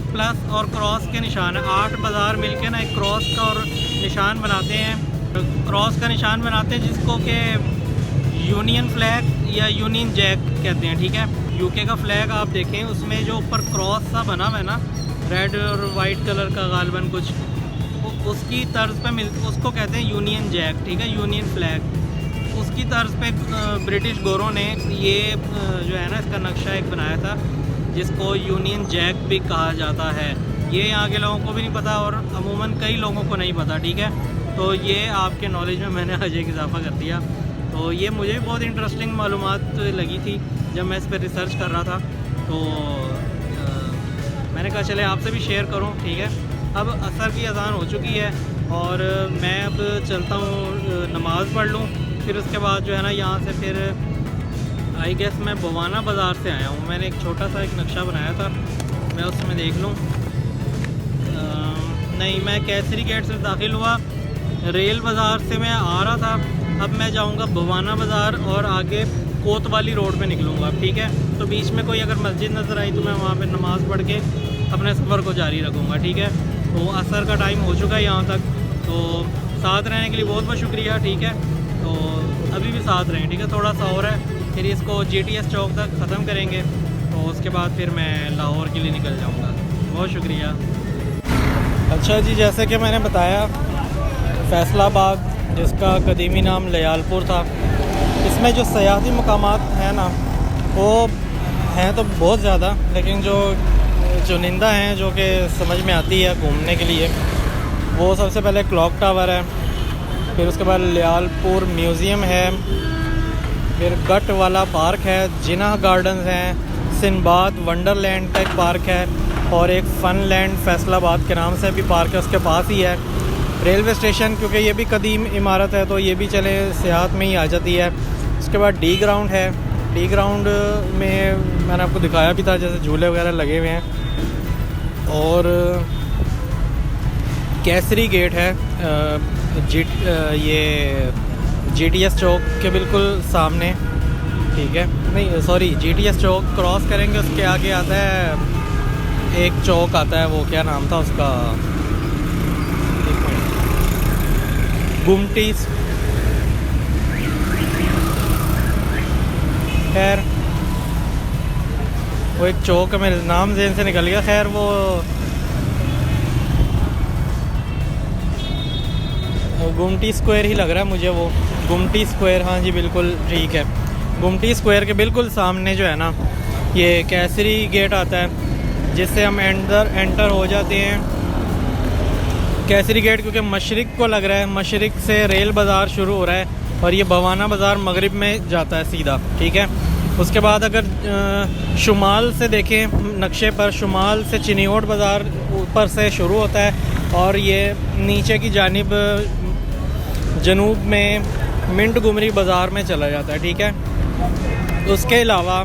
प्लस और क्रॉस के निशान है। 8 बाज़ार मिलके ना एक क्रॉस का और निशान बनाते हैं, क्रॉस का निशान बनाते हैं, जिसको कि यूनियन फ्लैग या यूनियन जैक कहते हैं। ठीक है, यूके का फ्लैग आप देखें, उसमें जो ऊपर क्रॉस सा बना हुआ है ना, रेड और वाइट कलर का गालबन कुछ, उसकी तर्ज पे उसको कहते हैं यूनियन जैक। ठीक है, यूनियन फ्लैग, उसकी तर्ज पे ब्रिटिश गोरों ने ये जो है ना, इसका नक्शा एक बनाया था, जिसको यूनियन जैक भी कहा जाता है। ये यहाँ के लोगों को भी नहीं पता, और अमूमन कई लोगों को नहीं पता। ठीक है, तो ये आपके नॉलेज में मैंने आज एक इजाफा कर दिया। तो ये मुझे भी बहुत इंटरेस्टिंग मालूमात लगी थी जब मैं इस पर रिसर्च कर रहा था, तो मैंने कहा चले आपसे भी शेयर करूं। ठीक है, अब असर की अज़ान हो चुकी है और मैं अब चलता हूँ नमाज़ पढ़ लूँ, फिर उसके बाद जो है ना, यहाँ से फिर आई गेस मैं बवाना बाज़ार से आया हूँ। मैंने एक छोटा सा एक नक्शा बनाया था, मैं उसमें देख लूँ। नहीं, मैं केसरी गेट से दाखिल हुआ, रेल बाज़ार से मैं आ रहा था, अब मैं जाऊँगा बवाना बाज़ार और आगे कोतवाली रोड पे निकलूँगा। ठीक है, तो बीच में कोई अगर मस्जिद नज़र आई तो मैं वहाँ पे नमाज़ पढ़ के अपने सफ़र को जारी रखूँगा। ठीक है, तो असर का टाइम हो चुका है यहाँ तक, तो साथ रहने के लिए बहुत बहुत शुक्रिया। ठीक है, तो अभी भी साथ रहें। ठीक है, थोड़ा सा और है, फिर इसको GTS चौक तक ख़त्म करेंगे, तो उसके बाद फिर मैं लाहौर के लिए निकल जाऊँगा। बहुत शुक्रिया। अच्छा जी, जैसे कि मैंने बताया, फैसलाबाद, जिसका कदीमी नाम लयालपुर था, इसमें जो सयाहती मकामात हैं ना, वो हैं तो बहुत ज़्यादा, लेकिन जो चुनिंदा हैं जो कि समझ में आती है घूमने के लिए, वो सबसे पहले क्लॉक टावर है, फिर उसके बाद लयालपुर म्यूज़ियम है, फिर गट वाला पार्क है, जिन्ना गार्डन्स हैं, सिनबाद वंडरलैंड का एक पार्क है, और एक फ़न लैंड फैसलाबाद के नाम से भी पार्क है, उसके पास ही है। रेलवे स्टेशन, क्योंकि ये भी कदीम इमारत है, तो ये भी चले सियाहत में ही आ जाती है। उसके बाद डी ग्राउंड है, डी ग्राउंड में मैंने आपको दिखाया भी था, जैसे झूले वगैरह लगे हुए हैं। और केसरी गेट है, ये GTS चौक के बिल्कुल सामने। ठीक है, नहीं सॉरी, GTS चौक क्रॉस करेंगे, उसके आगे आता है एक चौक आता है, वो क्या नाम था उसका, गुमटी, खैर वो एक चौक में नाम जेन से निकल गया। खैर वो गुमटी स्क्वायर ही लग रहा है मुझे, वो गुमटी स्क्वायर, हाँ जी बिल्कुल ठीक है। गुमटी स्क्वायर के बिल्कुल सामने जो है ना, ये केसरी गेट आता है, जिससे हम एंटर हो जाते हैं केसरी गेट क्योंकि मशरिक को लग रहा है, मशरिक से रेल बाज़ार शुरू हो रहा है और ये भवाना बाज़ार मगरिब में जाता है सीधा, ठीक है। उसके बाद अगर शुमाल से देखें नक्शे पर, शुमाल से चिनियोट बाज़ार ऊपर से शुरू होता है और ये नीचे की जानिब जनूब में मिंट गुमरी बाज़ार में चला जाता है, ठीक है। उसके अलावा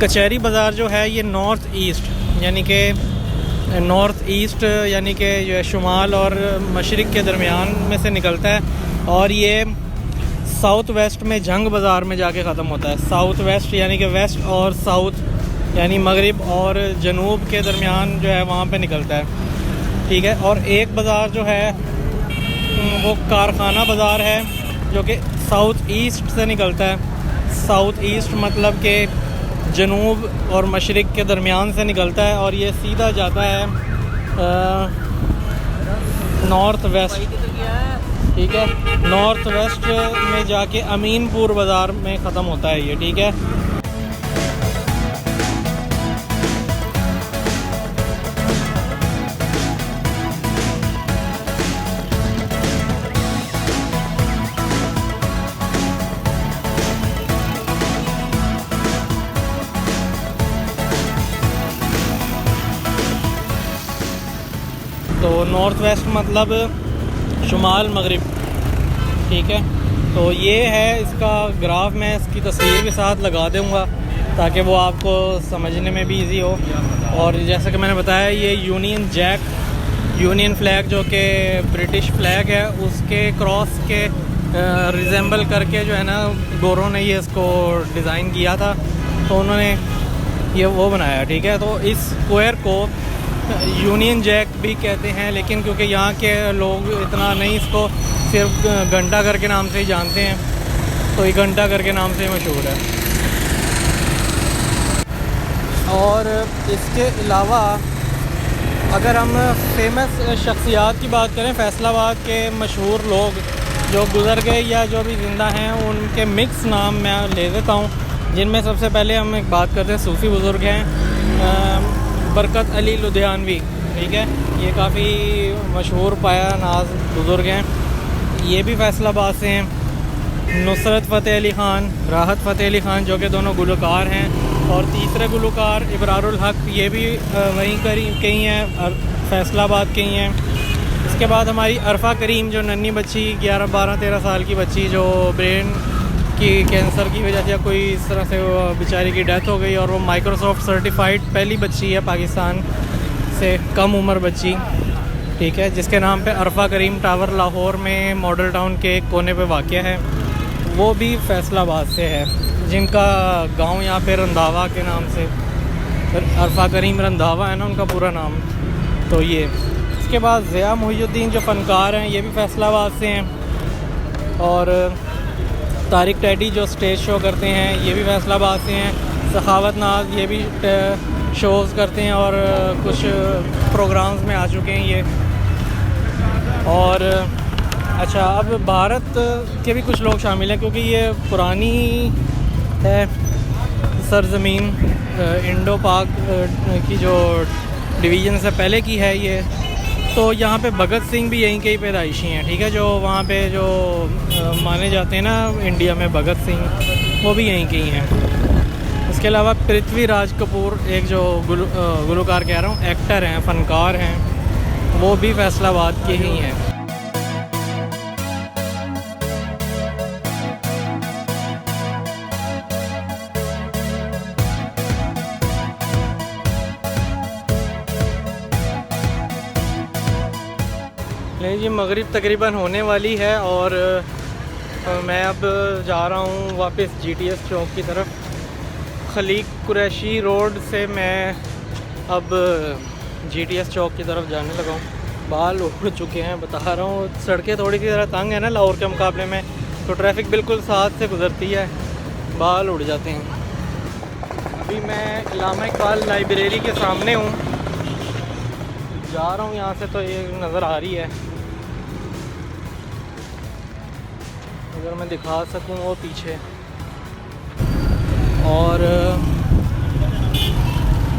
कचहरी बाज़ार जो है ये नॉर्थ ईस्ट यानी कि जो है शुमाल और मशरिक के दरमियान में से निकलता है और ये साउथ वेस्ट में जंग बाज़ार में जाके ख़त्म होता है। साउथ वेस्ट यानी कि वेस्ट और साउथ यानी मगरिब और जनूब के दरमियान जो है वहाँ पे निकलता है, ठीक है। और एक बाज़ार जो है वो कारखाना बाज़ार है जो कि साउथ ईस्ट से निकलता है। साउथ ईस्ट मतलब कि जनूब और मशरिक के दरमियान से निकलता है और ये सीधा जाता है नॉर्थ वेस्ट, ठीक है। नॉर्थ वेस्ट में जाके अमीनपुर बाज़ार में ख़त्म होता है ये, ठीक है। तो नॉर्थ वेस्ट मतलब शुमाल मगरिब, ठीक है। तो ये है इसका ग्राफ, मैं इसकी तस्वीर के साथ लगा दूँगा ताकि वो आपको समझने में भी इजी हो। और जैसा कि मैंने बताया ये यूनियन फ्लैग जो कि ब्रिटिश फ्लैग है उसके क्रॉस के रिजेंबल करके जो है ना गोरों ने ये इसको डिज़ाइन किया था, तो उन्होंने ये वो बनाया, ठीक है। तो इस स्क्वायर को यूनियन जैक भी कहते हैं, लेकिन क्योंकि यहाँ के लोग इतना नहीं इसको सिर्फ घंटा घर के नाम से ही जानते हैं, तो ये घंटा घर के नाम से मशहूर है। और इसके अलावा अगर हम फेमस शख्सियात की बात करें, फैसलाबाद के मशहूर लोग जो गुज़र गए या जो भी ज़िंदा हैं उनके मिक्स नाम मैं ले देता हूँ, जिनमें सबसे पहले हम एक बात करते हैं सूफ़ी बुज़ुर्ग हैं बरकत अली लुधियानवी, ठीक है। ये काफ़ी मशहूर पाया नाज बुज़ुर्ग हैं, ये भी फैसलाबाद से हैं। नुसरत फ़तेह अली ख़ान, राहत फ़तेह अली ख़ान जो कि दोनों गुलकार हैं, और तीसरे गुलकार इबरारुल हक़ ये भी वहीं कहीं हैं, फैसलाबाद के ही हैं। इसके बाद हमारी अरफा करीम जो नन्ही बच्ची 11, 12, 13 साल की बच्ची जो ब्रेन की कैंसर की वजह से या कोई इस तरह से वो बेचारी की डेथ हो गई, और वो माइक्रोसॉफ्ट सर्टिफाइड पहली बच्ची है पाकिस्तान से कम उम्र बच्ची, ठीक है, जिसके नाम पे अरफा करीम टावर लाहौर में मॉडल टाउन के एक कोने पे वाक़या है, वो भी फैसलाबाद से है, जिनका गांव यहाँ पे रंधावा के नाम से, अरफा करीम रंधावा है ना उनका पूरा नाम। तो ये इसके बाद ज़िया मुहियुद्दीन जो फ़नकार हैं ये भी फैसलाबाद से हैं, और तारिक टैडी जो स्टेज शो करते हैं ये भी फैसलाबाद से हैं। सखावत नाज ये भी शोज़ करते हैं और कुछ प्रोग्राम्स में आ चुके हैं ये। और अच्छा, अब भारत के भी कुछ लोग शामिल हैं क्योंकि ये पुरानी है सरज़मीन, इंडो पाक की जो डिवीज़न से पहले की है ये। तो यहाँ पे भगत सिंह भी यहीं के ही पैदाइशी हैं, ठीक है, जो वहाँ पे जो माने जाते हैं ना इंडिया में भगत सिंह, वो भी यहीं के ही हैं। इसके अलावा पृथ्वीराज कपूर एक जो गुलकार कह रहा हूँ, एक्टर हैं, फ़नकार हैं, वो भी फैसलाबाद के ही हैं। नहीं जी, मगरिब तकरीबन होने वाली है और मैं अब जा रहा हूँ वापस GTS चौक की तरफ। खलीक कुरैशी रोड से मैं अब GTS चौक की तरफ जाने लगा हूँ। बाल उड़ चुके हैं, बता रहा हूँ, सड़कें थोड़ी सी ज़रा तंग है ना लाहौर के मुकाबले में, तो ट्रैफिक बिल्कुल साथ से गुज़रती है, बाल उड़ जाते हैं। अभी मैं इलामा इकबाल लाइब्रेरी के सामने हूँ, जा रहा हूँ यहाँ से, तो ये नज़र आ रही है, अगर मैं दिखा सकूँ वो पीछे। और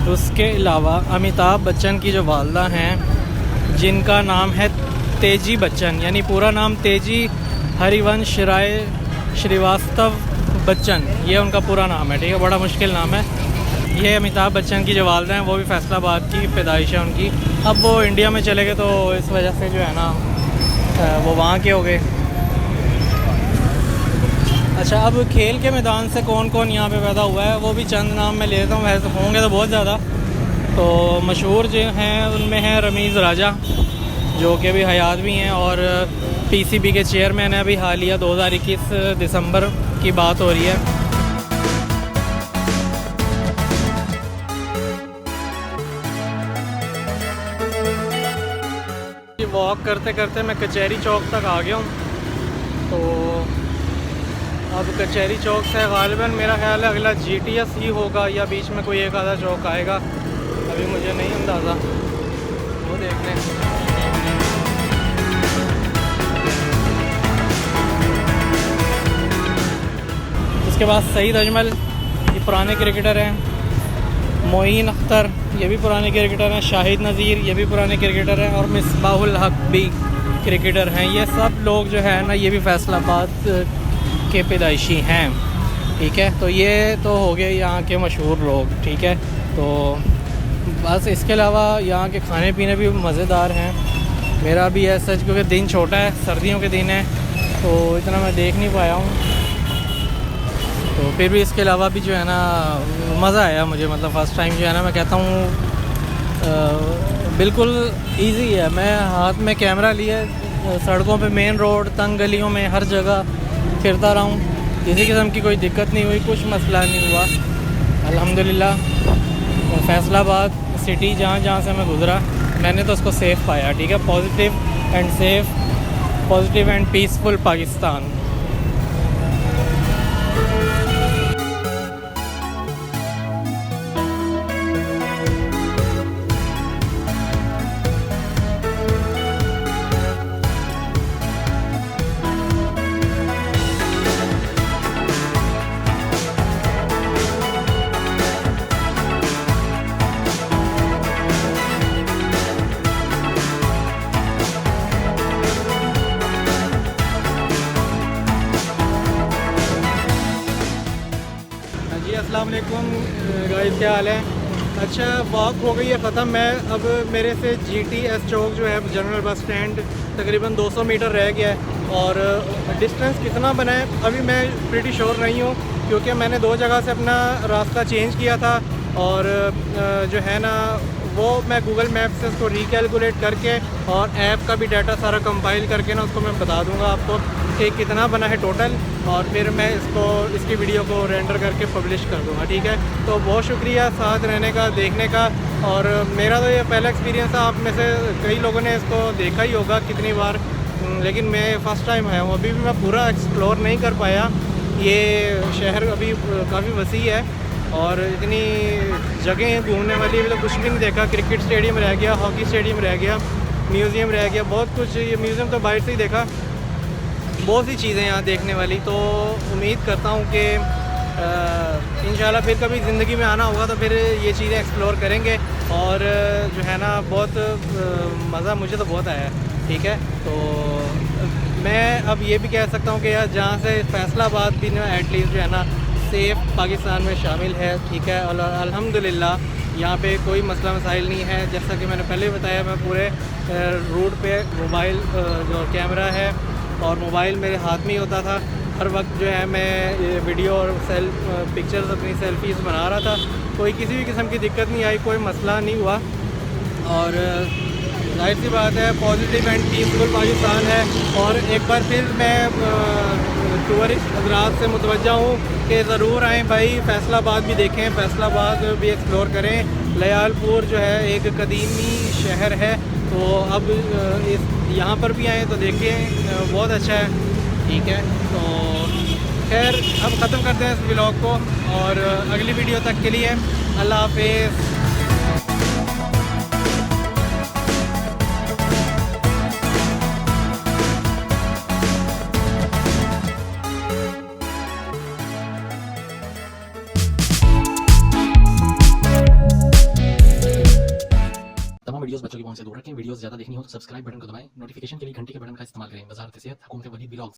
उसके अलावा अमिताभ बच्चन की जो वालदा हैं जिनका नाम है तेजी बच्चन, यानी पूरा नाम तेजी हरिवंश राय श्रीवास्तव बच्चन, ये उनका पूरा नाम है, ठीक है। बड़ा मुश्किल नाम है। ये अमिताभ बच्चन की जो वालदा हैं वो भी फैसलाबाद की पैदाइश है उनकी। अब वो इंडिया में चले गए तो इस वजह से जो है ना वो वहाँ के हो गए। अच्छा, अब खेल के मैदान से कौन कौन यहाँ पे पैदा हुआ है वो भी चंद नाम मैं लेता हूँ, वैसे होंगे तो बहुत ज़्यादा। तो मशहूर जो हैं उनमें हैं रमीज़ राजा, जो कि अभी हयात भी हैं और पीसीबी के चेयरमैन हैं। अभी हालिया 2021 दिसंबर की बात हो रही है। वॉक करते करते मैं कचहरी चौक तक आ गया हूँ। तो अब कचहरी चौक से गालिबन मेरा ख्याल है अगला GTS ही होगा, या बीच में कोई एक आधा चौक आएगा, अभी मुझे नहीं अंदाज़ा, वो देख लें। उसके बाद सईद अजमल, ये पुराने क्रिकेटर हैं। मोइन अख्तर, ये भी पुराने क्रिकेटर हैं। शाहिद नज़ीर, ये भी पुराने क्रिकेटर हैं। और मिसबाहुल हक भी क्रिकेटर हैं। ये सब लोग जो है ना ये भी फैसलाबाद के पैदाइशी हैं, ठीक है। तो ये तो हो गए यहाँ के मशहूर लोग, ठीक है। तो बस इसके अलावा यहाँ के खाने पीने भी मज़ेदार हैं। मेरा भी है सच, क्योंकि दिन छोटा है, सर्दियों के दिन है तो इतना मैं देख नहीं पाया हूँ। तो फिर भी इसके अलावा भी जो है ना मज़ा आया मुझे, मतलब फ़र्स्ट टाइम जो है ना मैं कहता हूँ बिल्कुल इजी है। मैं हाथ में कैमरा लिए सड़कों पे, मेन रोड, तंग गलियों में, हर जगह फिरता रहा हूँ, किसी किस्म की कोई दिक्कत नहीं हुई, कुछ मसला नहीं हुआ अल्हम्दुलिल्लाह। फैसलाबाद सिटी जहाँ जहाँ से मैं गुज़रा मैंने तो उसको सेफ़ पाया, ठीक है। Positive and safe, positive and peaceful Pakistan. अस्सलाम वालेकुम गाइस, क्या हाल है। अच्छा, वॉक हो गई है ख़त्म। मैं अब मेरे से GTS चौक जो है जनरल बस स्टैंड तकरीबन 200 मीटर रह गया है। और डिस्टेंस कितना बना है अभी मैं प्रीटी श्योर नहीं हूँ, क्योंकि मैंने 2 जगह से अपना रास्ता चेंज किया था। और जो है ना वो मैं गूगल मैप से उसको रिकैलकुलेट करके और ऐप का भी डाटा सारा कंपाइल करके ना उसको मैं बता दूंगा आपको कि कितना बना है टोटल, और फिर मैं इसकी वीडियो को रेंडर करके पब्लिश कर दूंगा, ठीक है। तो बहुत शुक्रिया साथ रहने का, देखने का। और मेरा तो ये पहला एक्सपीरियंस था, आप में से कई लोगों ने इसको देखा ही होगा कितनी बार, लेकिन मैं फ़र्स्ट टाइम आया हूँ। अभी भी मैं पूरा एक्सप्लोर नहीं कर पाया। ये शहर अभी काफ़ी वसी है और इतनी जगह हैं घूमने वाली, मतलब कुछ भी नहीं देखा। क्रिकेट स्टेडियम रह गया, हॉकी स्टेडियम रह गया, म्यूज़ियम रह गया, बहुत कुछ। ये म्यूज़ियम तो बाहर से ही देखा, बहुत सी चीज़ें यहाँ देखने वाली। तो उम्मीद करता हूँ कि इंशाल्लाह फिर कभी ज़िंदगी में आना होगा तो फिर ये चीज़ें एक्सप्लोर करेंगे। और जो है ना बहुत मज़ा मुझे तो बहुत आया, ठीक है। तो मैं अब ये भी कह सकता हूँ कि यार जहाँ से फैसलाबाद भी ना एटलीस्ट जो है ना सेफ़ पाकिस्तान में शामिल है, ठीक है। और अल्हम्दुलिल्लाह यहाँ पे कोई मसला मसाइल नहीं है। जैसा कि मैंने पहले बताया, मैं पूरे रूट पे मोबाइल जो कैमरा है और मोबाइल मेरे हाथ में ही होता था हर वक्त। जो है मैं वीडियो और पिक्चर्स अपनी सेल्फीज़ बना रहा था, कोई किसी भी किस्म की दिक्कत नहीं आई, कोई मसला नहीं हुआ। और जाहिर सी बात है पॉजिटिव एंड पीसफुल पाकिस्तान है। और एक बार फिर मैं टूरिस्ट हजरात से मुतवज्जा हूँ कि ज़रूर आएँ भाई, फैसलाबाद भी देखें, फैसलाबाद भी एक्सप्लोर करें। लयालपुर जो है एक कदीमी शहर है, तो अब यहाँ पर भी आएँ तो देखें, बहुत अच्छा है, ठीक है। तो खैर अब ख़त्म करते हैं इस व्लॉग को, और अगली वीडियो तक के लिए अल्लाह हाफिज़। तमाम वीडियोस बच्चों की पहुंच से दूर रखें। वीडियोस ज़्यादा देखनी हो तो सब्सक्राइब बटन को दबाएं, नोटिफिकेशन के लिए घंटी के बटन का इस्तेमाल करें। वजारत सेहत, हुकूमत वलीद ब्लॉग्स।